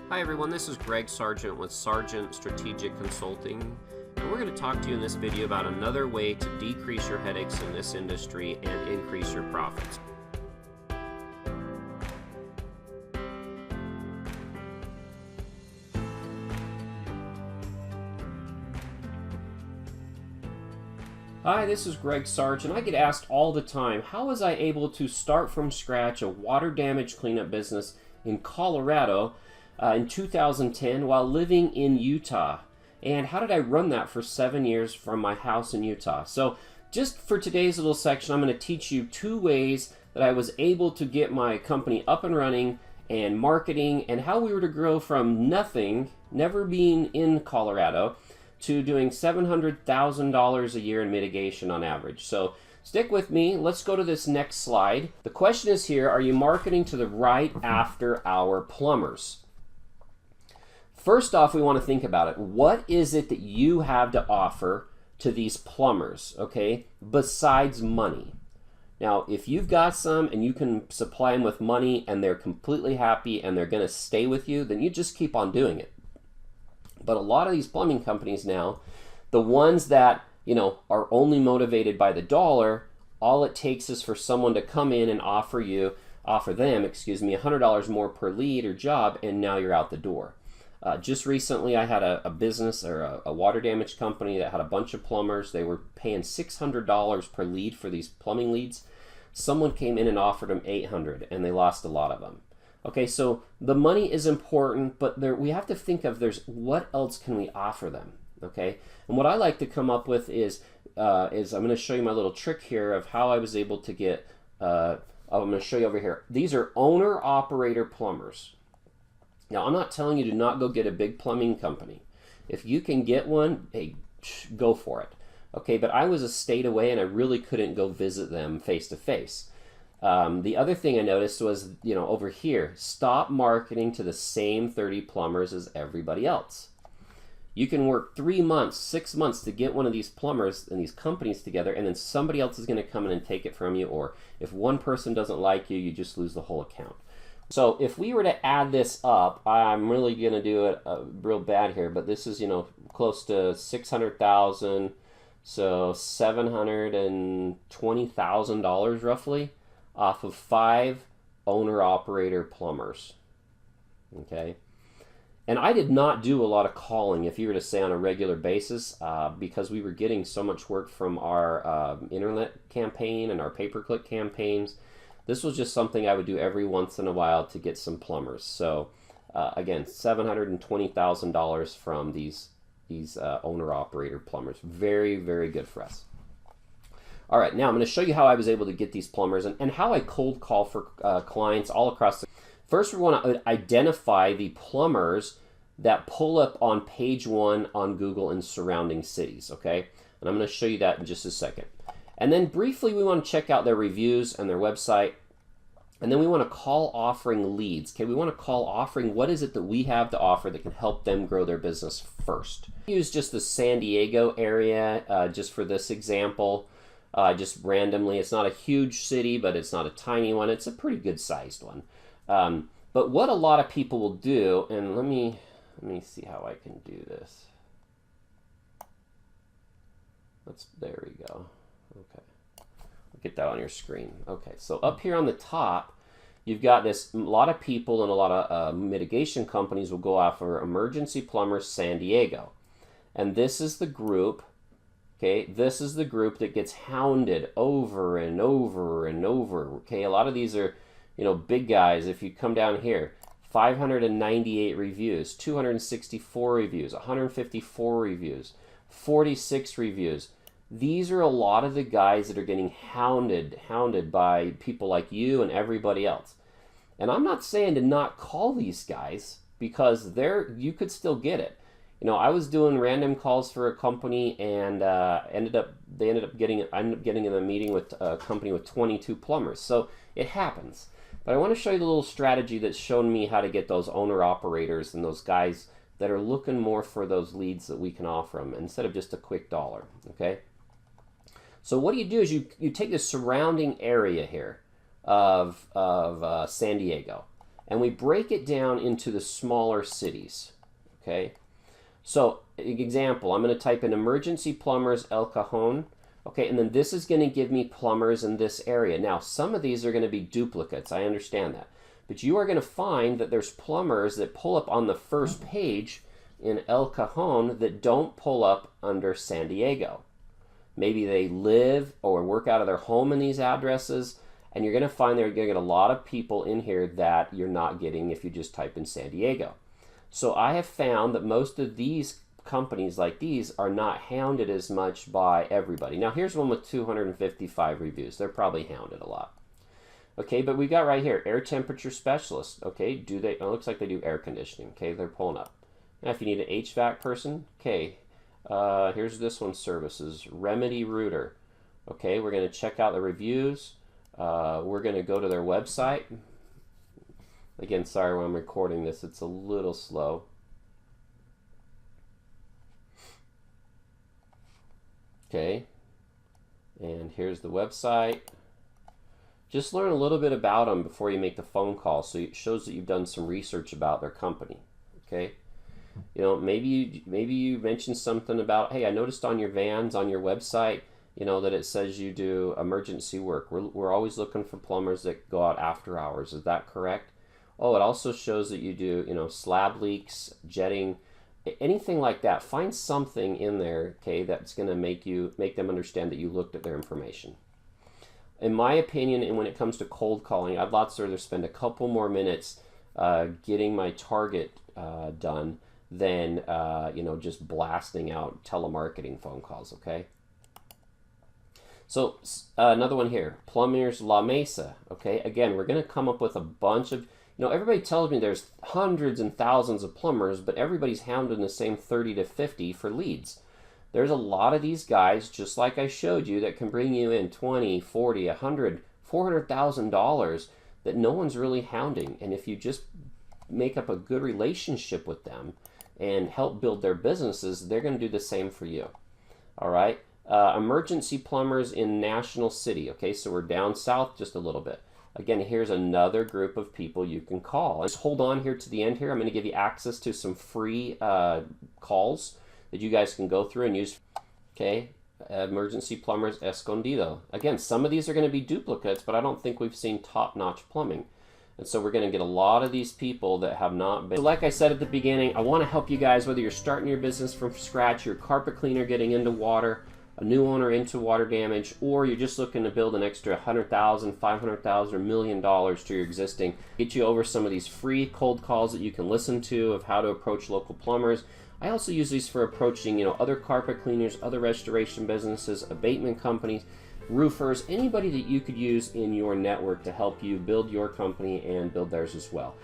Hi everyone, this is Gregg Sargent with Sargent Strategic Consulting, and we're going to talk to you in this video about another way to decrease your headaches in this industry and increase your profits. Hi, this is Gregg Sargent. I get asked all the time, how was I able to start from scratch a water damage cleanup business in Colorado in 2010 while living in Utah? And how did I run that for 7 years from my house in Utah? So just for today's little section, I'm going to teach you 2 ways that I was able to get my company up and running and marketing, and how we were to grow from nothing, never being in Colorado, to doing $700,000 a year in mitigation on average. So stick with me. Let's go to this next slide. The question is here, are you marketing to the right after hour plumbers? First off, we want to think about it. What is it that you have to offer to these plumbers, okay, besides money? Now, if you've got some and you can supply them with money and they're completely happy and they're going to stay with you, then you just keep on doing it. But a lot of these plumbing companies now, the ones that, are only motivated by the dollar, all it takes is for someone to come in and offer them, $100 more per lead or job, and now you're out the door. Just recently, I had a business or a water damage company that had a bunch of plumbers. They were paying $600 per lead for these plumbing leads. Someone came in and offered them $800, and they lost a lot of them. Okay, so the money is important, but we have to think of what else can we offer them, okay? And what I like to come up with is I'm going to show you my little trick here of how I was able to get, I'm going to show you over here. These are owner-operator plumbers. Now, I'm not telling you to not go get a big plumbing company. If you can get one, hey, go for it. Okay, but I was a state away and I really couldn't go visit them face-to-face. The other thing I noticed was, over here, stop marketing to the same 30 plumbers as everybody else. You can work 3 months, 6 months to get one of these plumbers and these companies together, and then somebody else is going to come in and take it from you, or if one person doesn't like you, you just lose the whole account. So if we were to add this up, I'm really going to do it real bad here, but this is, close to 600,000, so $720,000 roughly, off of 5 owner-operator plumbers, okay? And I did not do a lot of calling, if you were to say, on a regular basis, because we were getting so much work from our internet campaign and our pay-per-click campaigns. This was just something I would do every once in a while to get some plumbers. So again, $720,000 from these owner-operator plumbers. Very, very good for us. All right, now I'm going to show you how I was able to get these plumbers and how I cold call for clients all across the... First, we want to identify the plumbers that pull up on page 1 on Google in surrounding cities, okay? And I'm going to show you that in just a second. And then briefly, we want to check out their reviews and their website. And then we want to call offering leads, okay? We want to call offering what is it that we have to offer that can help them grow their business first. Use just the San Diego area just for this example. Just randomly, it's not a huge city, but it's not a tiny one. It's a pretty good sized one. But what a lot of people will do, and let me see how I can do this. There we go. Okay, get that on your screen. Okay, so up here on the top, you've got this. A lot of people and a lot of mitigation companies will go after Emergency Plumbers San Diego, and this is the group. Okay, this is the group that gets hounded over and over and over. Okay, a lot of these are, big guys. If you come down here, 598 reviews, 264 reviews, 154 reviews, 46 reviews. These are a lot of the guys that are getting hounded by people like you and everybody else. And I'm not saying to not call these guys, because you could still get it. I was doing random calls for a company, and I ended up getting in a meeting with a company with 22 plumbers. So it happens. But I want to show you the little strategy that's shown me how to get those owner operators and those guys that are looking more for those leads that we can offer them instead of just a quick dollar. Okay. So what you do is you take the surrounding area here of San Diego, and we break it down into the smaller cities. Okay, so example, I'm going to type in emergency plumbers El Cajon. Okay, and then this is going to give me plumbers in this area. Now, some of these are going to be duplicates. I understand that. But you are going to find that there's plumbers that pull up on the first page in El Cajon that don't pull up under San Diego. Maybe they live or work out of their home in these addresses, and you're going to find they're going to get a lot of people in here that you're not getting if you just type in San Diego. So I have found that most of these companies like these are not hounded as much by everybody. Now here's one with 255 reviews. They're probably hounded a lot. Okay, but we got right here, air temperature specialist. Okay, do they, it looks like they do air conditioning. Okay, they're pulling up. Now if you need an HVAC person, okay, here's this one, services, Remedy Rooter. Okay, we're going to check out the reviews. We're going to go to their website. Again, sorry when I'm recording this, it's a little slow. Okay, and here's the website. Just learn a little bit about them before you make the phone call, so it shows that you've done some research about their company. Okay, you know, maybe you mentioned something about, hey, I noticed on your vans on your website, you know, that it says you do emergency work. We're always looking for plumbers that go out after hours. Is that correct? Oh, it also shows that you do, you know, slab leaks, jetting, anything like that. Find something in there, okay, that's going to make them understand that you looked at their information. In my opinion, and when it comes to cold calling, I'd lots rather spend a couple more minutes getting my target done than you know, just blasting out telemarketing phone calls. Okay. So another one here, Plumbers La Mesa. Okay, again, we're going to come up with a bunch of, you know, everybody tells me there's hundreds and thousands of plumbers, but everybody's hounding the same 30 to 50 for leads. There's a lot of these guys, just like I showed you, that can bring you in 20, 40, 100, $400,000 that no one's really hounding. And if you just make up a good relationship with them and help build their businesses, they're going to do the same for you. All right. Emergency plumbers in National City. Okay, so we're down south just a little bit. Again, here's another group of people you can call. Just hold on here to the end here. I'm going to give you access to some free calls that you guys can go through and use. Okay, emergency plumbers escondido. Again, some of these are going to be duplicates, but I don't think we've seen top-notch plumbing. And so we're going to get a lot of these people that have not been. So like I said at the beginning, I want to help you guys, whether you're starting your business from scratch, you're a carpet cleaner getting into water, a new owner into water damage, or you're just looking to build an extra $100,000, $500,000, or $1 million to your existing. Get you over some of these free cold calls that you can listen to of how to approach local plumbers. I also use these for approaching, you know, other carpet cleaners, other restoration businesses, abatement companies, roofers, anybody that you could use in your network to help you build your company and build theirs as well.